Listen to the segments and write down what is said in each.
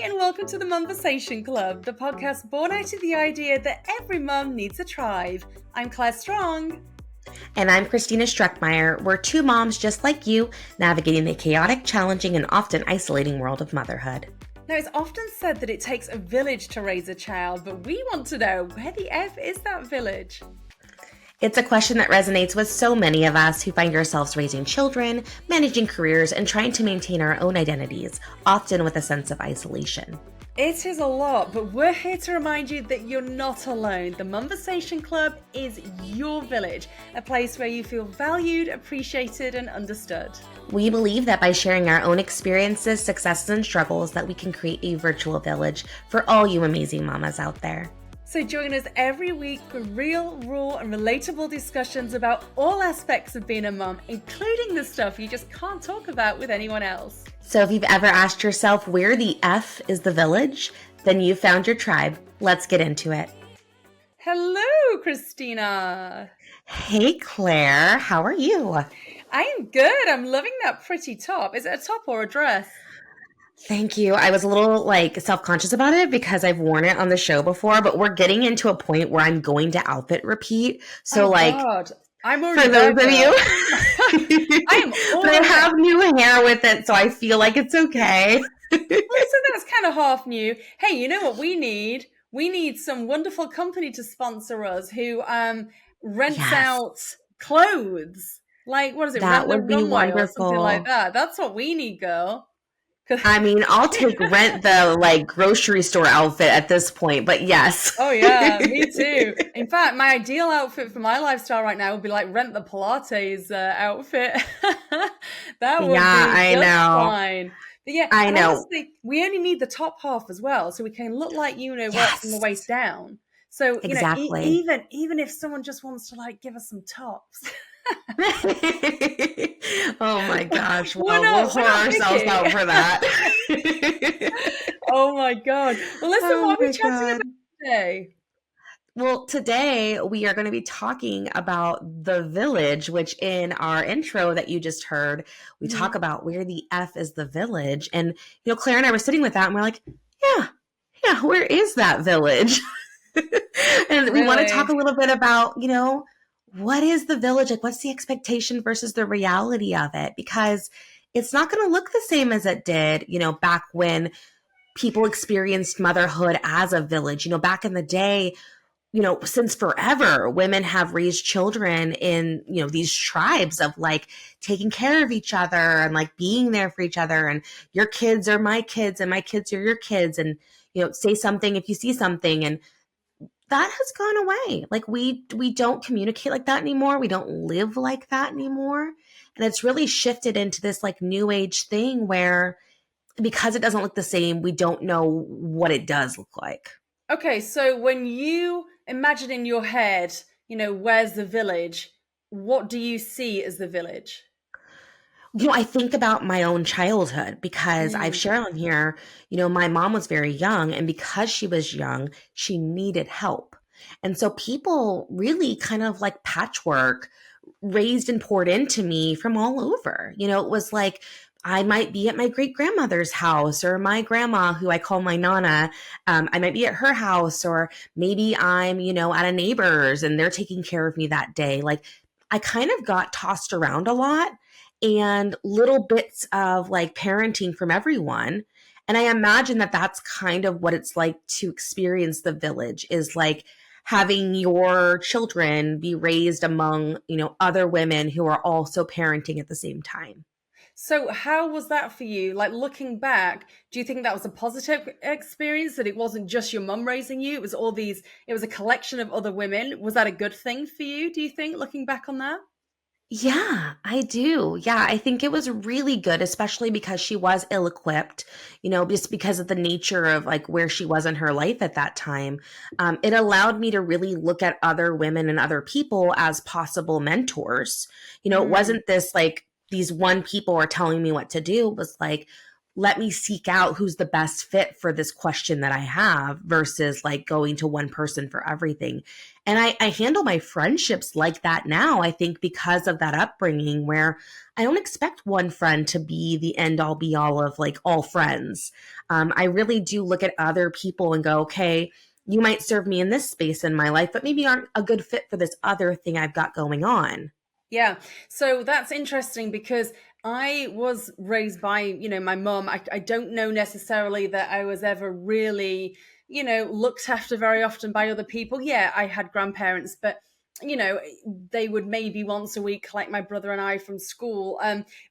and welcome to the Momversation Club, the podcast born out of the idea that every mum needs a tribe. I'm Claire Strong. And I'm Christina Struckmeyer. We're two moms just like you, navigating the chaotic, challenging, and often isolating world of motherhood. Now, it's often said that it takes a village to raise a child, but we want to know, where the F is that village? It's a question that resonates with so many of us who find ourselves raising children, managing careers, and trying to maintain our own identities, often with a sense of isolation. It is a lot, but we're here to remind you that you're not alone. The Momversation Club is your village, a place where you feel valued, appreciated, and understood. We believe that by sharing our own experiences, successes, and struggles, that we can create a virtual village for all you amazing mamas out there. So join us every week for real, raw, and relatable discussions about all aspects of being a mum, including the stuff you just can't talk about with anyone else. So if you've ever asked yourself where the F is the village, then you found your tribe. Let's get into it. Hello, Christina. Hey, Claire. How are you? I am good. I'm loving that pretty top. Is it a top or a dress? Thank you. I was a little self-conscious about it because I've worn it on the show before, but we're getting into a point where I'm going to outfit repeat. So God. I'm already for those of you, I am but I have new hair with it, so I feel like it's okay. Well, so that's kind of half new. Hey, you know what we need? We need some wonderful company to sponsor us who rents out clothes. Like, what is it? That Rent would the be runway wonderful. or something like that. That's what we need, girl. I mean, I'll take rent the grocery store outfit at this point, but yes. Oh yeah, me too. In fact, my ideal outfit for my lifestyle right now would be like rent the Pilates outfit. That would be I know. fine. But yeah, I know. Honestly, we only need the top half as well, so we can look like work from the waist down. So exactly. Even if someone just wants to give us some tops. Oh my gosh. Well, we'll whore ourselves out for that. Oh my God. Well, listen, what are we chatting about today? Well, today we are going to be talking about the village, which in our intro that you just heard, we talk about where the F is the village. And, Claire and I were sitting with that and we're like, yeah, where is that village? And we want to talk a little bit about, what is the village? Like, what's the expectation versus the reality of it? Because it's not going to look the same as it did, back when people experienced motherhood as a village. Back in the day, since forever, women have raised children in, these tribes of taking care of each other and being there for each other. And your kids are my kids and my kids are your kids. And, say something if you see something. And that has gone away. We don't communicate like that anymore. We don't live like that anymore. And it's really shifted into this new age thing where, because it doesn't look the same, we don't know what it does look like. Okay, so when you imagine in your head, where's the village? What do you see as the village? I think about my own childhood because I've shared on here, my mom was very young, and because she was young, she needed help. And so people really kind of patchwork raised and poured into me from all over. It was I might be at my great grandmother's house, or my grandma, who I call my Nana. I might be at her house, or maybe I'm, at a neighbor's and they're taking care of me that day. I kind of got tossed around a lot, and little bits of parenting from everyone. And I imagine that that's kind of what it's like to experience the village, is having your children be raised among, other women who are also parenting at the same time. So how was that for you? Looking back, do you think that was a positive experience, that it wasn't just your mum raising you? It was a collection of other women. Was that a good thing for you, do you think, looking back on that? Yeah, I do. Yeah, I think it was really good, especially because she was ill-equipped, just because of the nature of where she was in her life at that time. It allowed me to really look at other women and other people as possible mentors. It wasn't this these one people are telling me what to do. It was let me seek out who's the best fit for this question that I have versus like going to one person for everything. And I handle my friendships like that now, I think, because of that upbringing where I don't expect one friend to be the end all be all of like all friends. I really do look at other people and go, okay, you might serve me in this space in my life, but maybe aren't a good fit for this other thing I've got going on. Yeah. So that's interesting because I was raised by, my mom. I don't know necessarily that I was ever really, looked after very often by other people. Yeah, I had grandparents, but they would maybe once a week collect my brother and I from school.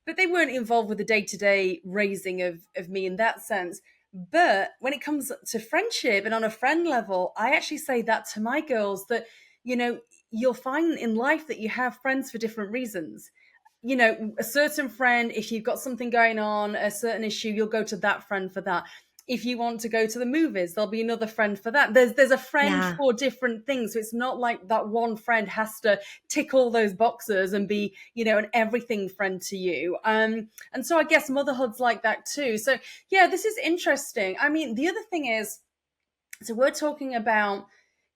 But they weren't involved with the day-to-day raising of me in that sense. But when it comes to friendship and on a friend level, I actually say that to my girls that, you know, you'll find in life that you have friends for different reasons. A certain friend, if you've got something going on, a certain issue, you'll go to that friend for that. If you want to go to the movies, there'll be another friend for that. There's a friend Yeah. for different things. So it's not like that one friend has to tick all those boxes and be, an everything friend to you. And so I guess motherhood's like that too. So yeah, this is interesting. I mean, the other thing is, so we're talking about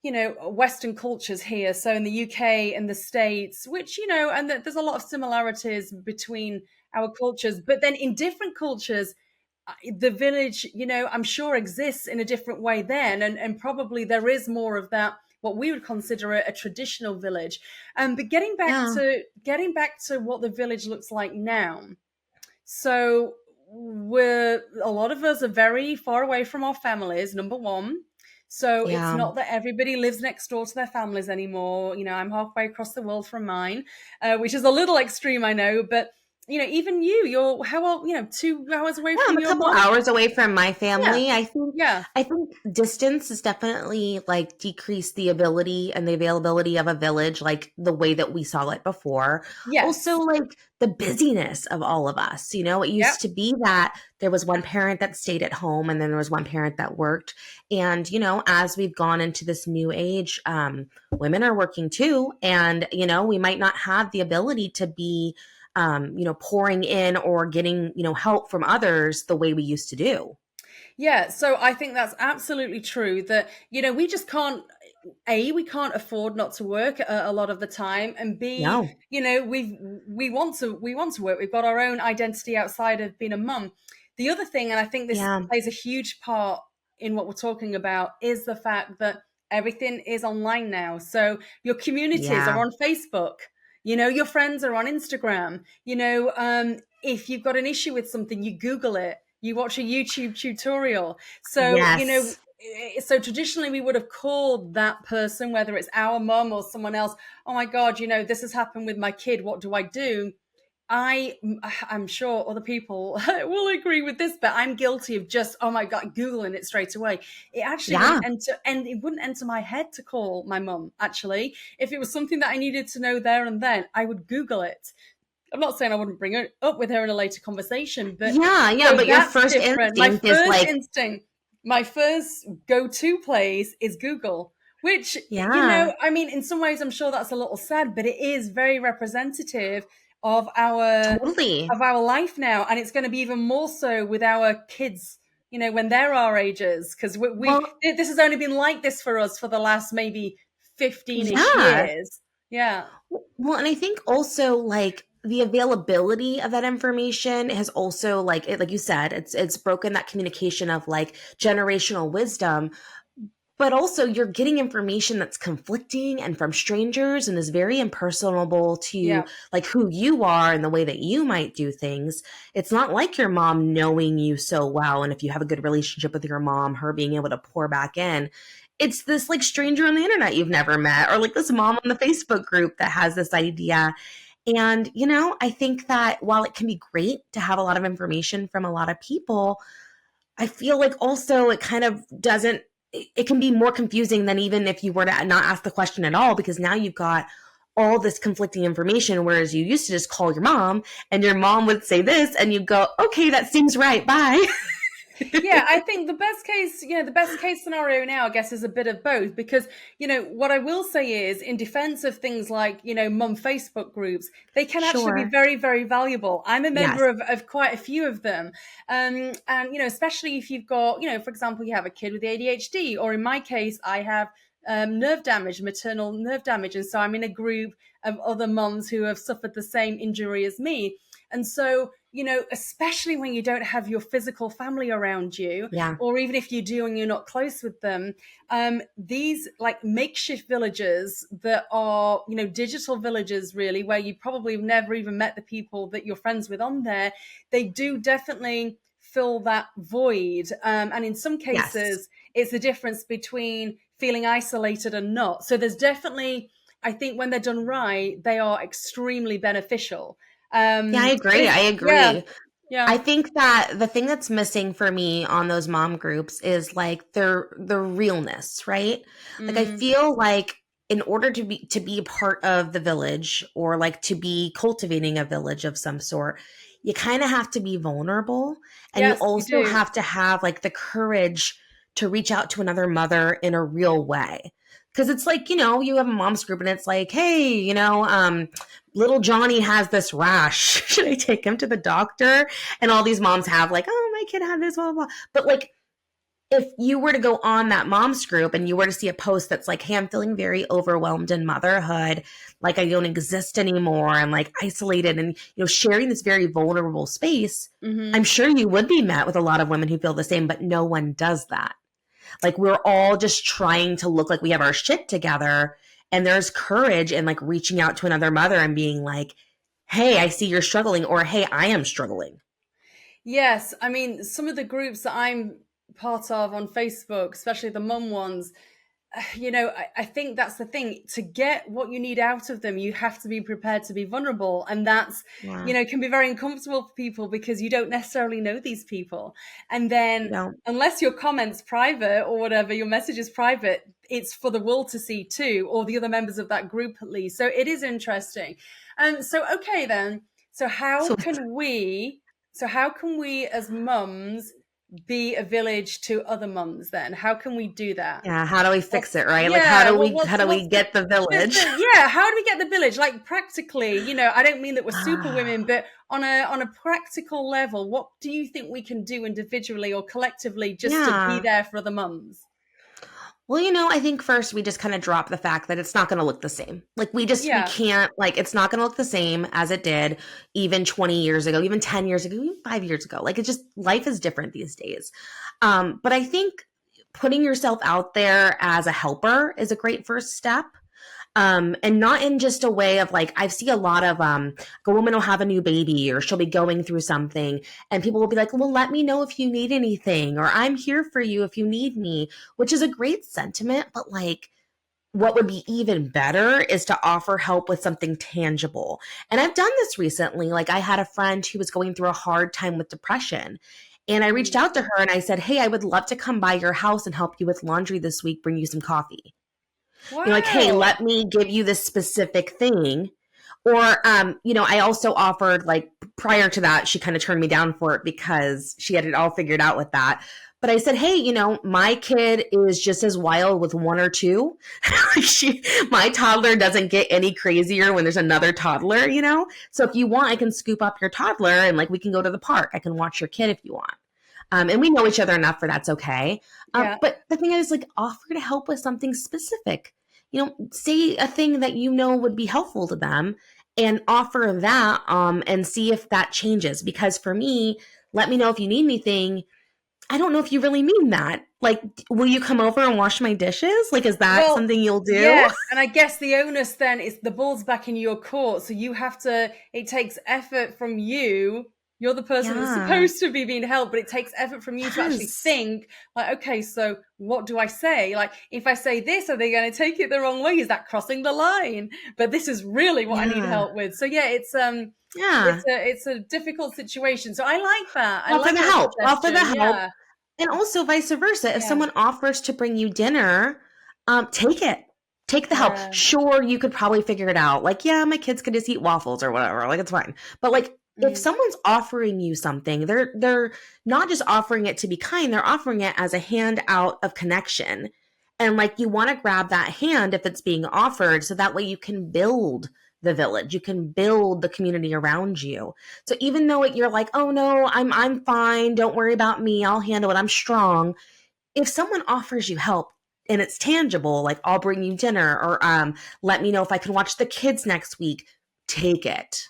Western cultures here, so in the UK and the States, which and there's a lot of similarities between our cultures, but then in different cultures, the village, I'm sure exists in a different way then, and probably there is more of that, what we would consider a traditional village. But Yeah. getting back to what the village looks like now. So we're a lot of us are very far away from our families, number one. So it's Yeah. not that everybody lives next door to their families anymore. I'm halfway across the world from mine, which is a little extreme, I know. But even you're how old? 2 hours away Yeah, I'm from a your couple mom. hours away from my Yeah, family. yeah, I think distance has definitely like decreased the ability and the availability of a village like the way that we saw it before. Also yes, like the busyness of all of us. It yep, used to be that there was one parent that stayed at home and then there was one parent that worked. And as we've gone into this new age, women are working too, and we might not have the ability to be pouring in or getting, help from others the way we used to do. yeah. So I think that's absolutely true. That we just can't. We can't afford not to work a lot of the time, and B, No. we want to work. We've got our own identity outside of being a mum. The other thing, and I think this Yeah. plays a huge part in what we're talking about, is the fact that everything is online now. So your communities are Yeah. on Facebook. Your friends are on Instagram. If you've got an issue with something, you Google it. You watch a YouTube tutorial. So Yes. so traditionally we would have called that person, whether it's our mum or someone else, oh my god, this has happened with my kid, what do I do? I'm sure other people will agree with this, but I'm guilty of just, oh my god, googling it straight away. It actually Yeah. wouldn't enter my head to call my mum. Actually, if it was something that I needed to know there and then, I would Google it. I'm not saying I wouldn't bring it up with her in a later conversation, but Yeah. Yeah. so But your that's first different. My instinct is first like, instinct, my first go-to place is Google, which, yeah, I mean, in some ways I'm sure that's a little sad, but it is very representative of our totally. life now, and it's going to be even more so with our kids, when they're our ages, because Well, this has only been like this for us for the last maybe 15-ish yeah. years. Yeah, Well, and I think also like the availability of that information has also like you said, it's broken that communication of like generational wisdom. But also, you're getting information that's conflicting and from strangers and is very impersonable to yeah, like who you are and the way that you might do things. It's not like your mom knowing you so well. And if you have a good relationship with your mom, her being able to pour back in. It's this like stranger on the internet you've never met, or like this mom on the Facebook group that has this idea. And, I think that while it can be great to have a lot of information from a lot of people, I feel like also it kind of doesn't, it can be more confusing than even if you were to not ask the question at all, because now you've got all this conflicting information, whereas you used to just call your mom and your mom would say this and you go, okay, that seems right. Bye. Yeah, I think the best case scenario now, I guess, is a bit of both because, what I will say is in defense of things like, mum Facebook groups, they can actually be Sure. very, very valuable. I'm a Yes. member of quite a few of them. And, especially if you've got, for example, you have a kid with ADHD, or in my case, I have nerve damage, maternal nerve damage. And so I'm in a group of other mums who have suffered the same injury as me. And so, especially when you don't have your physical family around you, Yeah. or even if you do and you're not close with them, these like makeshift villages that are, digital villages, really, where you probably have never even met the people that you're friends with on there, they do definitely fill that void. And in some Yes. cases, it's the difference between feeling isolated and not. So there's definitely, I think when they're done right, they are extremely beneficial. Yeah, I But agree. I yeah, agree. yeah. I think that the thing that's missing for me on those mom groups is like the realness, right? Like I Mm, feel like in order to be a part of the village or like to be cultivating a village of some sort, you kind of have to be vulnerable and you yes, you also do. have to have like the courage to reach out to another mother in a real way. Cause it's like, you have a mom's group and it's like, hey, little Johnny has this rash. Should I take him to the doctor? And all these moms have like, oh, my kid had this, blah, blah, blah. But like, if you were to go on that mom's group and you were to see a post that's like, hey, I'm feeling very overwhelmed in motherhood, like I don't exist anymore, I'm like isolated, and sharing this very vulnerable space, I'm Hmm. sure you would be met with a lot of women who feel the same, but no one does that. Like we're all just trying to look like we have our shit together. And there's courage in like reaching out to another mother and being like, hey, I see you're struggling, or hey, I am struggling. Yes, I mean, some of the groups that I'm part of on Facebook, especially the mum ones, I think that's the thing. To get what you need out of them, you have to be prepared to be vulnerable. And that's, Yeah. can be very uncomfortable for people because you don't necessarily know these people. And then, No. unless your comment's private or whatever, your message is private, it's for the world to see too, or the other members of that group at least. So it is interesting. So, okay, then. So, So how can we as mums be a village to other mums then? How can we do that? yeah, how do we fix What's it, right? Like how yeah, do well, we how do we what's the get the village? yeah, how do we get the village? Like practically, I don't mean that we're super Ah, women, but on a practical level, what do you think we can do individually or collectively just to be yeah. there for other mums? Well, I think first we just kind of drop the fact that it's not going to look the same. Like we Yeah. can't, like it's not going to look the same as it did even 20 years ago, even 10 years ago, even 5 years ago. Like it's just life is different these days. But I think putting yourself out there as a helper is a great first step. And not in just a way of like I see a lot of a woman will have a new baby or she'll be going through something and people will be like, well, let me know if you need anything or I'm here for you if you need me, which is a great sentiment, but like what would be even better is to offer help with something tangible. And I've done this recently. Like I had a friend who was going through a hard time with depression. And I reached Mm. out to her and I said, hey, I would love to come by your house and help you with laundry this week, bring you some coffee. Like, hey, Wow. let me give you this specific thing. Or, I also offered like prior to that, she kind of turned me down for it because she had it all figured out with that. But I said, hey, my kid is just as wild with one or two. My toddler doesn't get any crazier when there's another toddler. So if you want, I can scoop up your toddler and like we can go to the park. I can watch your kid if you want. And we know each other enough for that's okay. Yeah. But the thing is, like, offer to help with something specific. Say a thing that would be helpful to them, and offer that, and see if that changes. Because for me, let me know if you need anything. I don't know if you really mean that. Like, will you come over and wash my dishes? Like, is that Well, something you'll do? yes, and I guess the onus then is the ball's back in your court, so you have to. It takes effort from you. You're the person that's Yeah. supposed to be being helped, but it takes effort from you to actually Yes. think, like, okay, so what do I say? Like, if I say this, are they going to take it the wrong way? Is that crossing the line? But this is really what I need Yeah. help with. So yeah, Yeah. it's a difficult situation. So I like that. I Offer like the that help. Offer the suggestion. help. Yeah, And also vice versa. If yeah, someone offers to bring you dinner, take it. Take the help. yeah. Sure, you could probably figure it out. Like, yeah, my kids could just eat waffles or whatever. Like, it's fine. But like, if Mm. someone's offering you something, they're not just offering it to be kind, they're offering it as a hand out of connection. And like you want to grab that hand if it's being offered so that way you can build the village. You can build the community around you. So even though you're like, "Oh no, I'm fine. Don't worry about me. I'll handle it. I'm strong." If someone offers you help and it's tangible, like I'll bring you dinner or let me know if I can watch the kids next week, take it.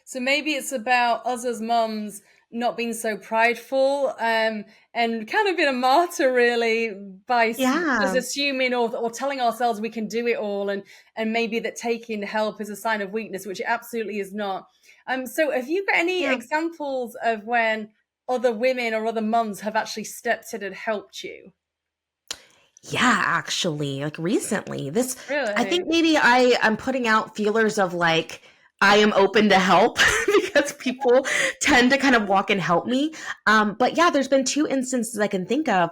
So maybe it's about us as mums not being so prideful, and kind of being a martyr really by just Yeah. assuming or telling ourselves we can do it all, and maybe that taking help is a sign of weakness, which it absolutely is not. So have you got any Yeah. examples of when other women or other mums have actually stepped in and helped you? Yeah, actually, like recently, this, I think Really? maybe I'm putting out feelers of like, I am open to help because people tend to kind of walk and help me. But yeah, there's been two instances I can think of.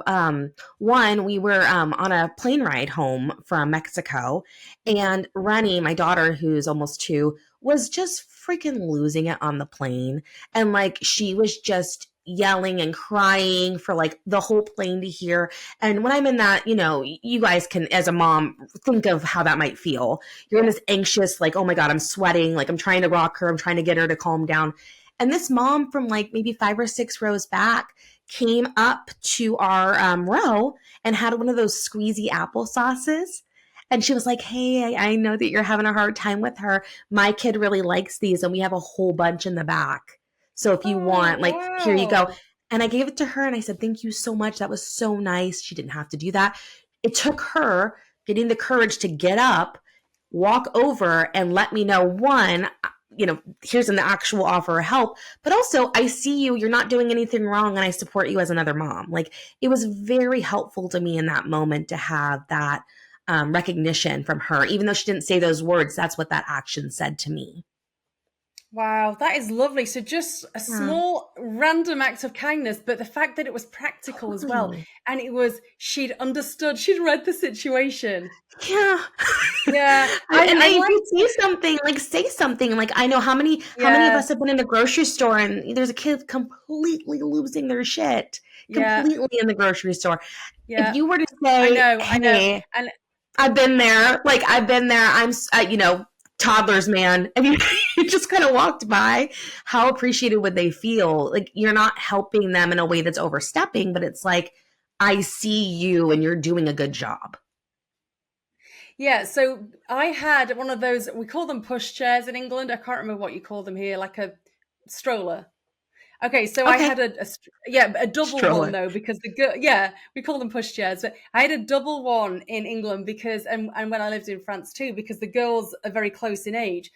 One, we were on a plane ride home from Mexico, Mhm. and Rennie, my daughter, who's almost 2, was just freaking losing it on the plane. And like, she was just yelling and crying for like the whole plane to hear. And when I'm in that, you guys can, as a mom, think of how that might feel. You're in Yeah. this anxious, like, oh my God, I'm sweating. Like, I'm trying to rock her. I'm trying to get her to calm down. And this mom from like maybe 5 or 6 rows back came up to our row and had one of those squeezy apple sauces. And she was like, "Hey, I know that you're having a hard time with her. My kid really likes these, and we have a whole bunch in the back. So if you Oh, want, like, here you go." wow. And I gave it to her and I said, "Thank you so much. That was so nice." She didn't have to do that. It took her getting the courage to get up, walk over, and let me know, one, here's an actual offer of help, but also, I see you, you're not doing anything wrong, and I support you as another mom. Like, it was very helpful to me in that moment to have that recognition from her. Even though she didn't say those words, that's what that action said to me. Wow, that is lovely. So just a Yeah, small random act of kindness, but the fact that it was practical as well. totally. And it was, she'd understood, she'd read the situation. Yeah. Yeah, And I if like, you see something, like, say something. Like, I know how many of yeah, us have been in the grocery store and there's a kid completely losing their shit, yeah, completely in the grocery store. If yeah. you were to say, I know. "Hey, And I've been there. Like, I've been there. Toddlers, man." And you just kind of walked by, how appreciated would they feel? Like, you're not helping them in a way that's overstepping, but it's like, I see you and you're doing a good job. yeah, so I had one of those, we call them push chairs in England. I can't remember what you call them here, like a stroller. Okay, so I Okay. had yeah, a double one Stroller. though, because yeah, we call them pushchairs, but I had a double one in England because, and when I lived in France too, because the girls are very close in age.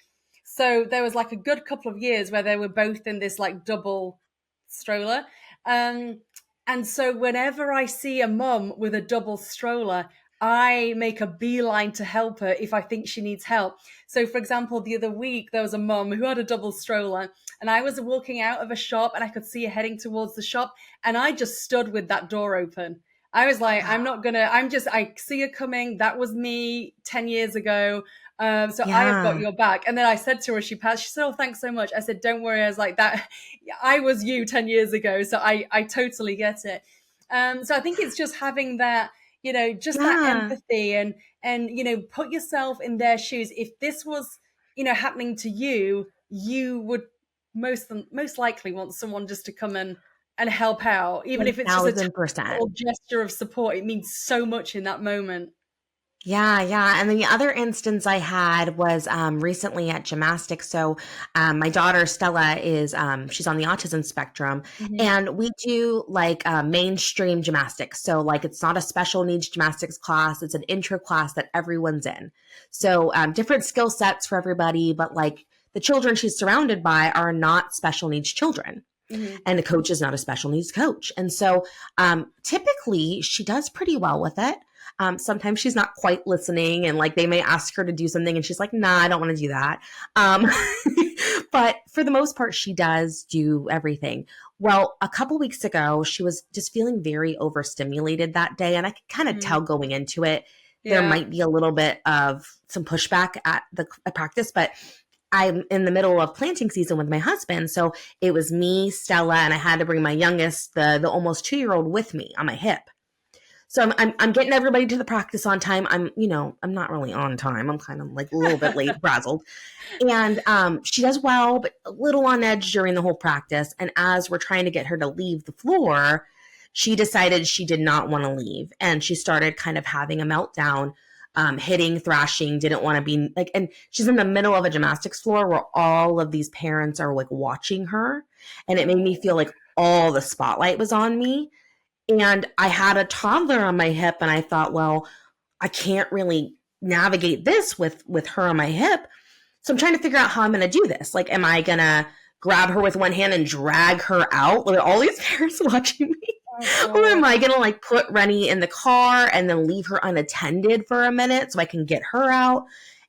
So there was like a good couple of years where they were both in this like double stroller. Um, and so whenever I see a mum with a double stroller, I make a beeline to help her if I think she needs help. So, for example, the other week there was a mum who had a double stroller, and I was walking out of a shop and I could see her heading towards the shop, and I just stood with that door open. I was like, I'm not gonna, I see her coming. That was me 10 years ago. So I have got Yeah. your back. And then I said to her, she passed, she said, "Oh, thanks so much." I said, "Don't worry." I was like, that, I was you 10 years ago. So I totally get it. So I think it's just having that, just that Yeah. empathy, and, put yourself in their shoes. If this was, happening to you, you would most likely want someone just to come and help out, even if it's just a tiny 1000%. little gesture of support. It means so much in that moment. Yeah, yeah. And then the other instance I had was recently at gymnastics. So my daughter Stella is she's on the autism spectrum, Hmm. and we do like mainstream gymnastics. So like it's not a special needs gymnastics class; it's an intro class that everyone's in. So different skill sets for everybody, but like the children she's surrounded by are not special needs children. Hmm. And the coach is not a special needs coach. And so typically she does pretty well with it. Sometimes she's not quite listening, and like they may ask her to do something and she's like, "Nah, I don't want to do that." Um, but for the most part, she does do everything. Well, a couple weeks ago, she was just feeling very overstimulated that day. And I could kind of tell Mm. going into it, there Yeah. might be a little bit of some pushback at the practice, but I'm in the middle of planting season with my husband. So it was me, Stella, and I had to bring my youngest, the almost 2-year-old with me on my hip. So I'm getting everybody to the practice on time. I'm not really on time. I'm kind of like a little bit late, frazzled. And she does well, but a little on edge during the whole practice. And as we're trying to get her to leave the floor, she decided she did not want to leave. And she started kind of having a meltdown, hitting, thrashing, didn't want to be like, and she's in the middle of a gymnastics floor where all of these parents are like watching her. And it made me feel like all the spotlight was on me. And I had a toddler on my hip, and I thought, well, I can't really navigate this with her on my hip. So I'm trying to figure out how I'm going to do this. Like, am I going to grab her with one hand and drag her out with all these parents watching me? Or am I going to like put Rennie in the car and then leave her unattended for a minute so I can get her out?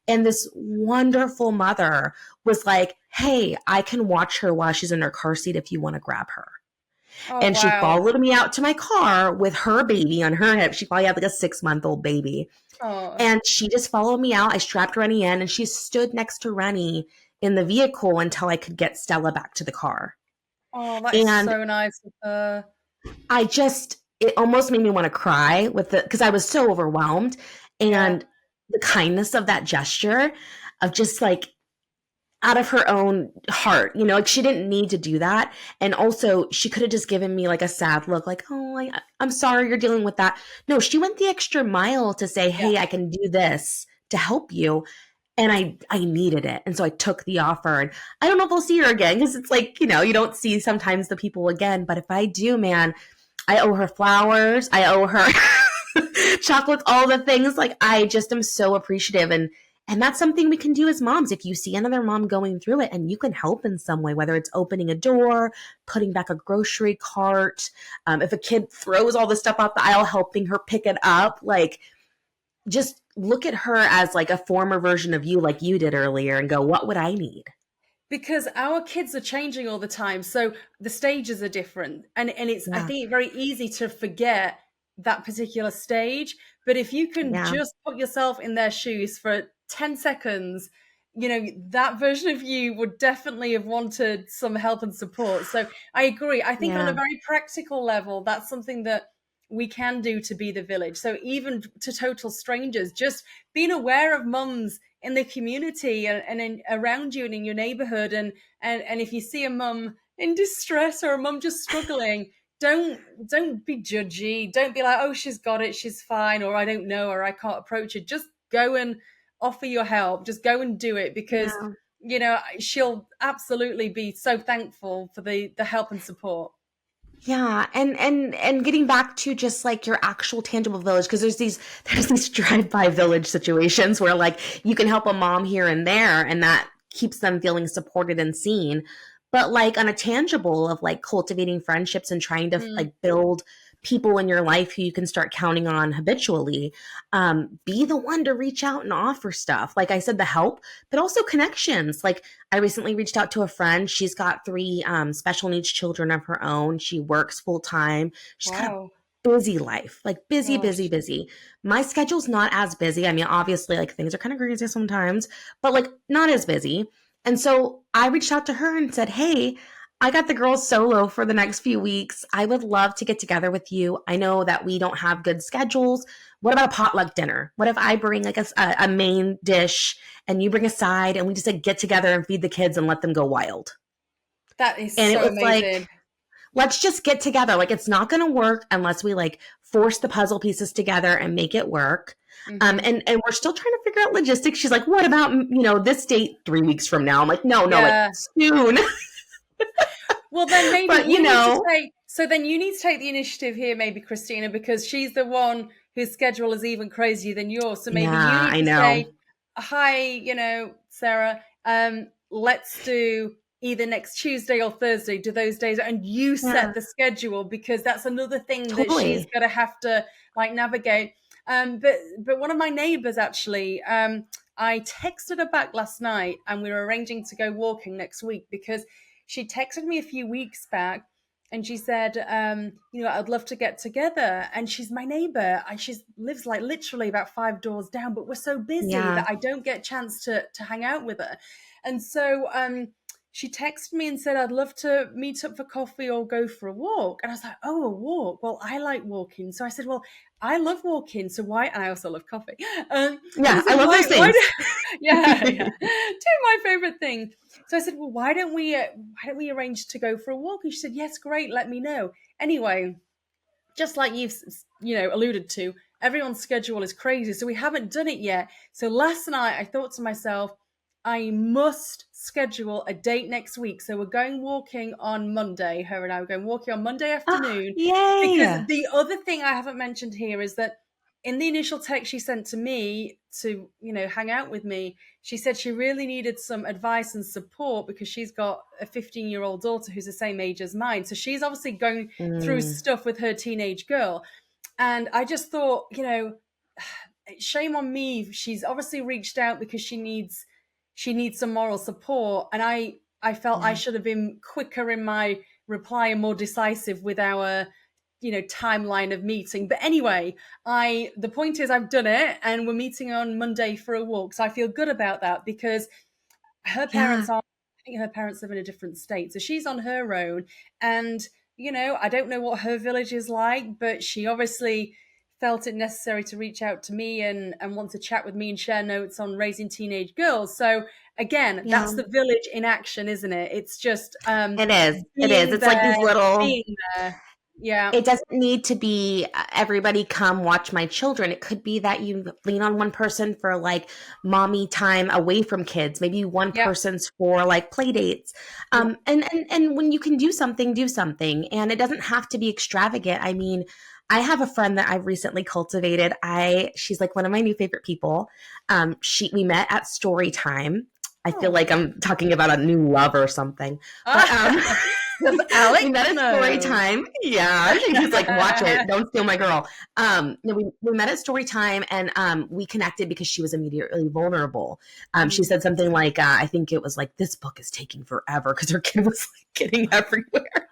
And this wonderful mother was like, hey, I can watch her while she's in her car seat if you want to grab her. Oh, And she wow. followed me out to my car with her baby on her hip. She probably had like a 6-month-old baby. Oh, And she just followed me out. I strapped Rennie in, and she stood next to Rennie in the vehicle until I could get Stella back to the car. oh, that is And so nice of her. it almost made me want to cry because I was so overwhelmed. Yeah. And the kindness of that gesture of just like out of her own heart, like she didn't need to do that. And also she could have just given me like a sad look, like, oh, I'm sorry you're dealing with that. No, she went the extra mile to say, Yeah. hey, I can do this to help you. And I needed it. And so I took the offer, and I don't know if I'll see her again because it's like, you don't see sometimes the people again. But if I do, man, I owe her flowers. I owe her chocolates, all the things. Like, I just am so appreciative. And that's something we can do as moms. If you see another mom going through it and you can help in some way, whether it's opening a door, putting back a grocery cart, if a kid throws all the stuff out the aisle, helping her pick it up, like, just look at her as like a former version of you, like you did earlier, and go, what would I need? Because our kids are changing all the time, so the stages are different, and it's, I Yeah. think, very easy to forget that particular stage. But if you can Yeah. just put yourself in their shoes for 10 seconds, that version of you would definitely have wanted some help and support. So I agree. I think on a Yeah. very practical level, that's something that we can do to be the village. So even to total strangers, just being aware of mums in the community and around you and in your neighborhood, and if you see a mum in distress or a mum just struggling, don't be judgy. Don't be like, oh, she's got it, she's fine, or I don't know, or I can't approach it. Just go and offer your help. Just go and do it, because Yeah. she'll absolutely be so thankful for the help and support. Yeah, and getting back to just like your actual tangible village, because there's these drive-by village situations where like you can help a mom here and there, and that keeps them feeling supported and seen. But like on a tangible of like cultivating friendships and trying to Mm, like build people in your life who you can start counting on habitually, be the one to reach out and offer stuff. Like I said, the help, but also connections. Like I recently reached out to a friend. She's got 3 special needs children of her own. She works full time. She's got a wow. busy life, like busy, busy, Gosh. busy. My schedule's not as busy. I mean, obviously, like things are kind of crazy sometimes, but like not as busy. And so I reached out to her and said, hey, I got the girls solo for the next few weeks. I would love to get together with you. I know that we don't have good schedules. What about a potluck dinner? What if I bring like a main dish and you bring a side, and we just like get together and feed the kids and let them go wild? That is And it so was like, amazing. let's just get together. Like it's not going to work unless we like force the puzzle pieces together and make it work. Hmm. And we're still trying to figure out logistics. She's like, what about, this date 3 weeks from now? I'm like, no, like Yeah. soon. Well, then maybe But you need to take. So then you need to take the initiative here, maybe Christina, because she's the one whose schedule is even crazier than yours. So maybe you yeah, need I to know. say, "Hi, Sarah. Let's do either next Tuesday or Thursday. Do those days?" And you Yeah, set the schedule, because that's another thing that she's totally. going to have to like navigate. But one of my neighbors actually, I texted her back last night, and we were arranging to go walking next week, because she texted me a few weeks back, and she said, I'd love to get together. And she's my neighbor, and she lives like literally about 5 doors down, but we're so busy Yeah. that I don't get a chance to hang out with her. And so she texted me and said, I'd love to meet up for coffee or go for a walk. And I was like, oh, a walk. Well, I like walking. So I said, well, I love walking. So why? And I also love coffee. So I Yeah. said, I love those why things. yeah, yeah. Two of my favorite things. So I said, well, why don't we arrange to go for a walk? And she said, yes, great. Let me know. Anyway, just like you've alluded to, everyone's schedule is crazy, so we haven't done it yet. So last night I thought to myself, I must schedule a date next week. So we're going walking on Monday. Her and I were going walking on Monday Oh, afternoon. Because yay. the other thing I haven't mentioned here is that in the initial text she sent to me to hang out with me, she said she really needed some advice and support because she's got a 15-year-old daughter who's the same age as mine. So she's obviously going through Mm, stuff with her teenage girl. And I just thought, shame on me. She's obviously reached out because she needs some moral support. And I felt I yeah. should have been quicker in my reply and more decisive with our timeline of meeting. But anyway, the point is I've done it, and we're meeting on Monday for a walk. So I feel good about that because her Yeah. parents are I think her parents live in a different state, so she's on her own. And I don't know what her village is like, but she obviously felt it necessary to reach out to me and want to chat with me and share notes on raising teenage girls. So again, Yeah. that's the village in action, isn't it? It's just It is. It is. being It's like there, these little, being there. Yeah. it doesn't need to be everybody come watch my children. It could be that you lean on one person for like mommy time away from kids. Maybe one Yep. person's for like play dates. Yep. And when you can do something, do something. And it doesn't have to be extravagant. I mean, I have a friend that I've recently cultivated. She's like one of my new favorite people. We met at story time. I feel Oh. like I'm talking about a new love or something. But Does Alex we met at story know? time. Yeah. He's like, watch it. Don't steal my girl. No, we met at story time and we connected because she was immediately vulnerable. She Mm. said something like, I think it was like, this book is taking forever because her kid was like getting everywhere.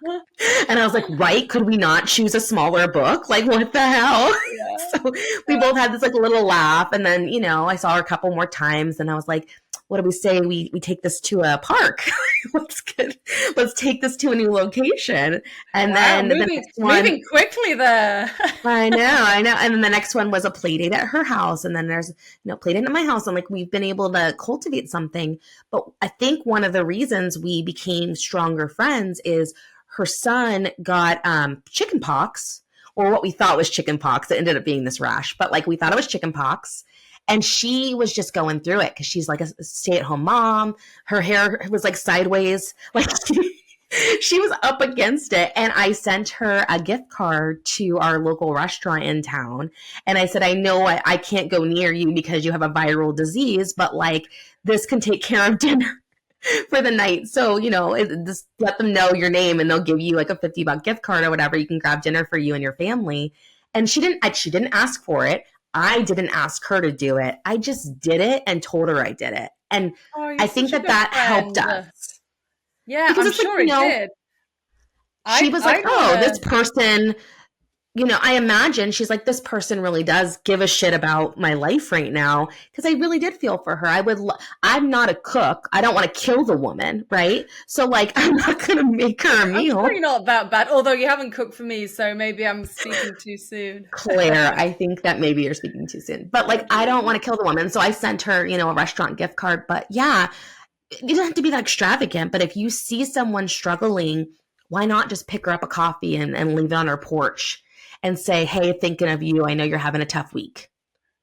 And I was like, right? Could we not choose a smaller book? Like, what the hell? Yeah. So we Yeah. both had this like little laugh. And then, I saw her a couple more times and I was like, what do we say? We take this to a park. Let's take this to a new location. And Wow, then the moving next one, moving quickly there. I know. And then the next one was a play date at her house. And then there's, play date at my house. And like, we've been able to cultivate something. But I think one of the reasons we became stronger friends is her son got chicken pox, or what we thought was chicken pox. It ended up being this rash, but like we thought it was chicken pox. And she was just going through it because she's like a stay-at-home mom. Her hair was like sideways. Like she was up against it. And I sent her a gift card to our local restaurant in town. And I said, I know I can't go near you because you have a viral disease, but like this can take care of dinner for the night. So, just let them know your name and they'll give you like a $50 gift card or whatever. You can grab dinner for you and your family. And she didn't ask for it. I didn't ask her to do it. I just did it and told her I did it. And Oh, you're I think such a that good that helped friend. us Yeah, because I'm it's like, sure it did. she I was like, I oh, this wanna person, I imagine she's like, this person really does give a shit about my life right now. Cause I really did feel for her. I'm not a cook. I don't want to kill the woman. Right. So like, I'm not going to make her a I'm sure meal. you're not that bad, although you haven't cooked for me, so maybe I'm speaking too soon. Claire, I think that maybe you're speaking too soon, but like, I don't want to kill the woman. So I sent her, a restaurant gift card, but yeah, it doesn't have to be that extravagant, but if you see someone struggling, why not just pick her up a coffee and leave it on her porch and say, hey, thinking of you. I know you're having a tough week.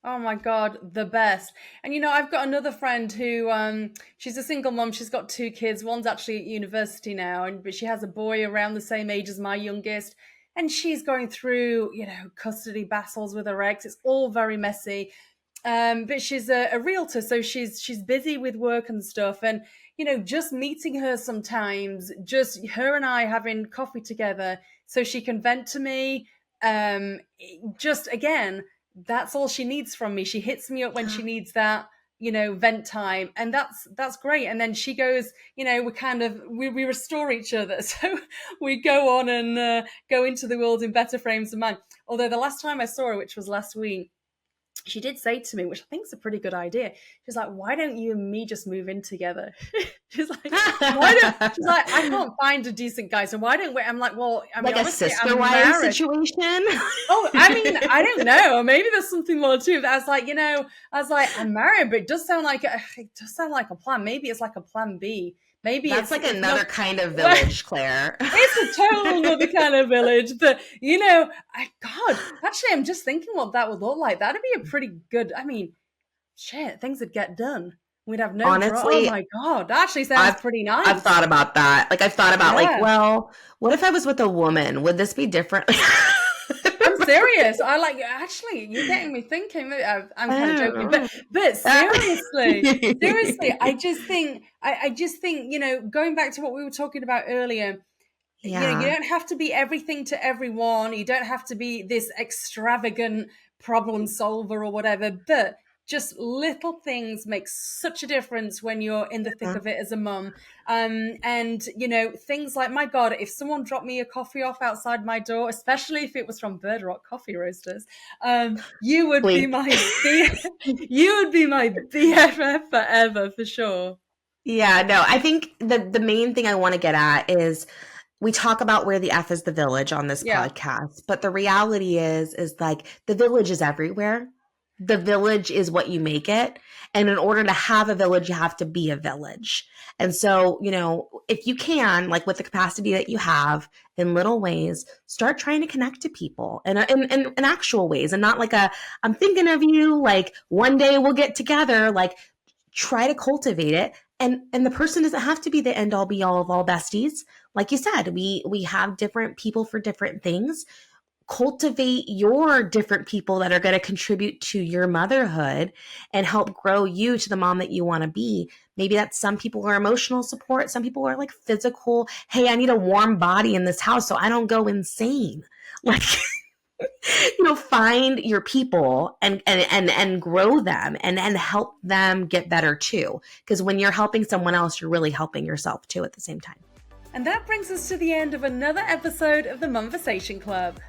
Oh my God, the best. And I've got another friend who she's a single mom. She's got two kids. One's actually at university now, but she has a boy around the same age as my youngest. And she's going through, custody battles with her ex. It's all very messy. But she's a realtor, so she's busy with work and stuff. And just meeting her sometimes, just her and I having coffee together, so she can vent to me. Just again, that's all she needs from me. She hits me up when Yeah. she needs that. vent time, and that's great. And then she goes, we restore each other. So we go on and go into the world in better frames of mind. Although the last time I saw her, which was last week, she did say to me, which I think is a pretty good idea. She's like, "Why don't you and me just move in together?" She's like, "Why don't?" She's like, "I can't find a decent guy, so why don't we?" I'm like, "Well, I mean, like a obviously, sister I'm wife married." situation. Oh, I mean, I don't know. Maybe there's something more to it. I was like, I'm married, but it does sound like a plan. Maybe it's like a plan B. Maybe That's like it's another not, kind of village, Claire. it's a total another kind of village. But God, actually, I'm just thinking what that would look like. That'd be a pretty good. I mean, shit, things would get done. We'd have no drama. Oh Honestly, my God, that actually sounds I've pretty I've nice. thought about that. Like I've thought about like, Yeah. well, what if I was with a woman? Would this be different? I'm serious. I like actually. You're getting me thinking. I'm kind of joking, Oh. but seriously, I just think going back to what we were talking about earlier. You Yeah. don't have to be everything to everyone. You don't have to be this extravagant problem solver or whatever. But just little things make such a difference when you're in the thick of it as a mum. And things like, my God, if someone dropped me a coffee off outside my door, especially if it was from Bird Rock Coffee Roasters, you would be Please. you would be my BFF forever for sure. Yeah, no, I think the main thing I want to get at is we talk about where the F is the village on this Yeah. podcast, but the reality is like the village is everywhere. The village is what you make it. And in order to have a village, you have to be a village. And so, if you can, like with the capacity that you have in little ways, start trying to connect to people in actual ways and not like I'm thinking of you, like one day we'll get together, like try to cultivate it. And the person doesn't have to be the end all be all of all besties. Like you said, we have different people for different things. Cultivate your different people that are going to contribute to your motherhood and help grow you to the mom that you want to be. Maybe that's some people are emotional support. Some people are like physical. Hey, I need a warm body in this house so I don't go insane. Like, find your people and grow them and help them get better too. Because when you're helping someone else, you're really helping yourself too at the same time. And that brings us to the end of another episode of the Momversation Club.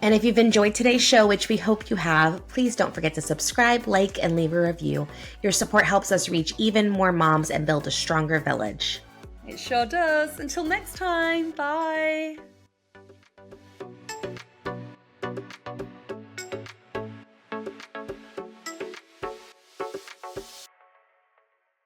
And if you've enjoyed today's show, which we hope you have, please don't forget to subscribe, like, and leave a review. Your support helps us reach even more moms and build a stronger village. It sure does. Until next time, bye.